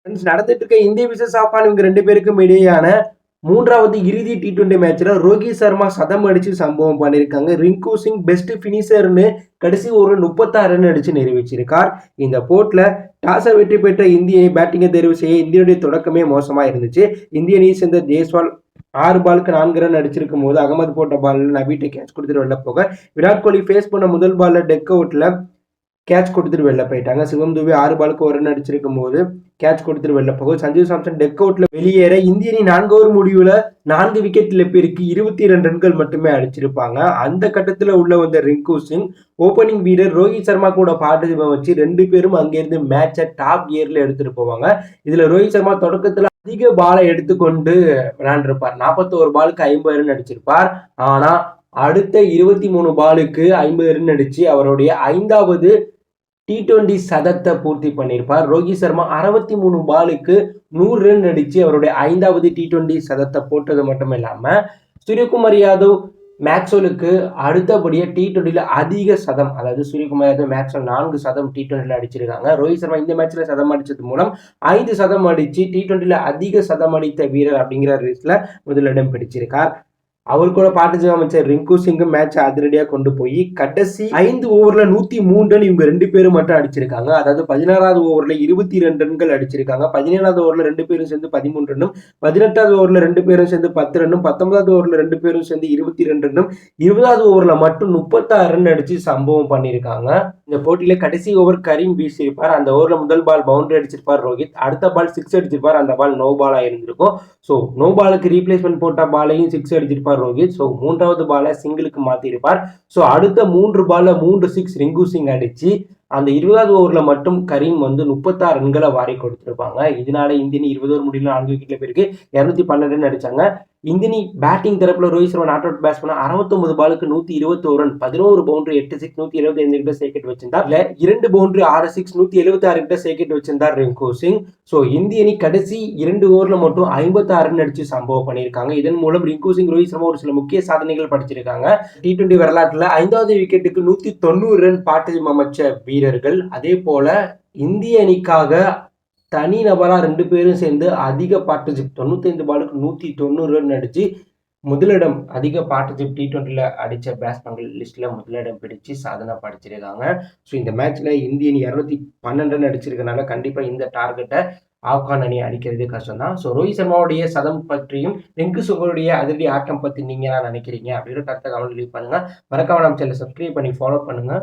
Friends, நடந்துட்டு இருக்க இந்திய விசஸ் ஆப்கான் இவங்க 2 பேருக்கும் இடையேயான 3வது இறுதி T20 மேட்ச்ல ரோஹித் சர்மா சதம் அடிச்சு சம்பவம் பண்ணியிருக்காங்க. ரிங்கு சிங் பெஸ்ட் ஃபினிஷர்னு கடைசி ஒரு 36 ரன் அடிச்சு நிரூபிச்சிருக்கார். இந்த போட்டில டாஸை வெற்றி பெற்ற இந்திய அணி பேட்டிங்கை தேர்வு செய்ய இந்தியனுடைய தொடக்கமே மோசமா இருந்துச்சு. இந்திய அணியை சேர்ந்த ஜெய்ஸ்வால் 6 பாலுக்கு 4 ரன் அடிச்சிருக்கும் போது அகமது போட்ட பால்ல நபிட்ட கேட்ச் கொடுத்துட்டு வெளில போக, விராட் கோலி ஃபேஸ் பண்ண முதல் பால்ல டெக் அவுட்ல கேட்ச் கொடுத்துட்டு வெளில போயிட்டாங்க. சிவம் துபே 6 பாலுக்கு 1 ரன் அடிச்சிருக்கும் போது கேட்ச் கொடுத்துட்டு வெளில போகும். சஞ்சு சாம்சன் டெக் அவுட்ல வெளியேற இந்திய அணி 4 ஓவர் முடிவுல 4 விக்கெட் இழப்பிற்கு 22 ரன்கள் மட்டுமே அடிச்சிருப்பாங்க. அந்த கட்டத்துல உள்ள வந்த ரிங்கு சிங் ஓபனிங் வீரர் ரோஹித் சர்மா கூட பார்ட்னர்ஷிப்பை வச்சு 2 பேரும் அங்கிருந்து மேட்சை டாப் கியர்ல எடுத்துட்டு போவாங்க. இதுல ரோஹித் சர்மா தொடக்கத்துல அதிக பாலை எடுத்துக்கொண்டு விளையாண்டிருப்பார். 41 பாலுக்கு 50 ரன் அடிச்சிருப்பார். ஆனா அடுத்த 23 பாலுக்கு 50 ரன் அடிச்சு அவருடைய 5வது T20 சதத்தை பூர்த்தி பண்ணியிருப்பார். ரோஹித் சர்மா 63 பாலுக்கு 100 ரன் அடிச்சு அவருடைய 5வது T20 சதத்தை போட்டது மட்டும் இல்லாம சூரியகுமார் யாதவ் மேக்ஸ்வெலுக்கு அடுத்தபடியாக T20ல அதிக சதம், அதாவது சூரியகுமார் யாதவ் மேக்ஸ்வெல் 4 சதம் T20ல அடிச்சிருக்காங்க. ரோஹித் சர்மா இந்த மேட்ச்ல சதம் அடிச்சது மூலம் 5 சதம் அடிச்சு T20ல அதிக சதம் அடித்த வீரர் அப்படிங்கிற லிஸ்ட்ல முதலிடம் பிடிச்சிருக்கார். அவர் கூட பார்ட்னர்ஷிப் அமைச்சர் ரிங்கு சிங்கும் மேட்ச் அதிரடியாக கொண்டு போய் கடைசி 5 ஓவர்ல 103 ரன் இவங்க 2 பேரும் மட்டும் அடிச்சிருக்காங்க. அதாவது 16வது ஓவர்ல 22 ரன்கள் அடிச்சிருக்காங்க. 17வது ஓவர்ல 2 பேரும் சேர்ந்து 13 ரன்னும், 18வது ஓவர்ல 2 பேரும் சேர்ந்து 10 ரன்னும், 19வது ஓவர்ல 2 பேரும் சேர்ந்து 22 ரன்னும், 20வது ஓவர்ல மட்டும் 36 ரன் அடிச்சு சம்பவம் பண்ணியிருக்காங்க. இந்த போட்டியில கடைசி ஓவர் கரீம் வீசியிருப்பார். அந்த ஓவர்ல முதல் பால் பவுண்டரி அடிச்சிருப்பார் ரோஹித், அடுத்த பால் 6 அடிச்சிருப்பார். அந்த பால் நோ பாலா இருந்திருக்கும். ஸோ நோ பாலுக்கு ரீப்ளேஸ்மெண்ட் போட்ட பாலையும் 6 அடிச்சிருப்பார் ரோஹித். ஸோ 3வது பாலை சிங்கிளுக்கு மாத்திருப்பார். ஸோ அடுத்த 3 பால்ல 3 6 ரிங்கு சிங் அடிச்சு அந்த 20வது ஓவர்ல மட்டும் கரீம் 36 ரன்களை வாரி கொடுத்திருப்பாங்க. இதனால இந்திய அணி 20 ஓவர் முடியல 4 விக்கெட்ல போயிருக்கு, 212 ரன் அடிச்சாங்க. இந்திய அணி பேட்டிங் தரப்புல Rohit Sharma not out bats பண்ண 69 பாலுக்கு 121 ரன், 11 பவுண்டரி, 8 6, 175 கிட்ட சேக்கெட் வச்சிருந்தார். 2 பவுண்டரி, 6 6, 176 கிட்ட சேக்கெட் வச்சிருந்தார் ரிங்கு சிங். ஸோ இந்திய அணி கடைசி 2 ஓவர்ல மட்டும் 56 ரன் அடிச்சு சம்பவம் பண்ணியிருக்காங்க. இதன் மூலம் ரிங்கு சிங், ரோஹித் சர்மா ஒரு சில முக்கிய சாதனைகள் படிச்சிருக்காங்க. T20 வரலாற்றுல 5வது விக்கெட்டுக்கு 190 ரன் பார்ட்னர்ஷிப் அமைச்ச வீரர்கள். அதே போல இந்திய அணிக்காக தனி நபரா 2 பேரும் சேர்ந்து அதிக பார்ட்னர்ஷிப் 95 பாலுக்கு 190 ரன் அடிச்சு முதலிடம், அதிக பார்ட்னர்ஷிப் T20ல அடிச்ச பேட்ஸ்மேன்கள் லிஸ்ட்ல முதலிடம் பிடிச்சு சாதனை படைச்சிருக்காங்க. ஸோ இந்த மேட்ச்ல இந்திய அணி 212 ரன் அடிச்சிருக்கனால கண்டிப்பா இந்த டார்கெட்டை ஆப்கான் அணி அடிக்கிறது கஷ்டம் தான். ஸோ ரோஹித் சர்மாவுடைய சதம் பற்றியும் ரிங்கு சிங்குடைய அதிரடி ஆட்டம் பத்தி நீங்க என்ன நினைக்கிறீங்க அப்படின்ற கருத்தை கமெண்ட் லீவ் பண்ணுங்க. மறக்காம நம்ம சேனலை சப்ஸ்கிரைப் பண்ணி ஃபாலோ பண்ணுங்க.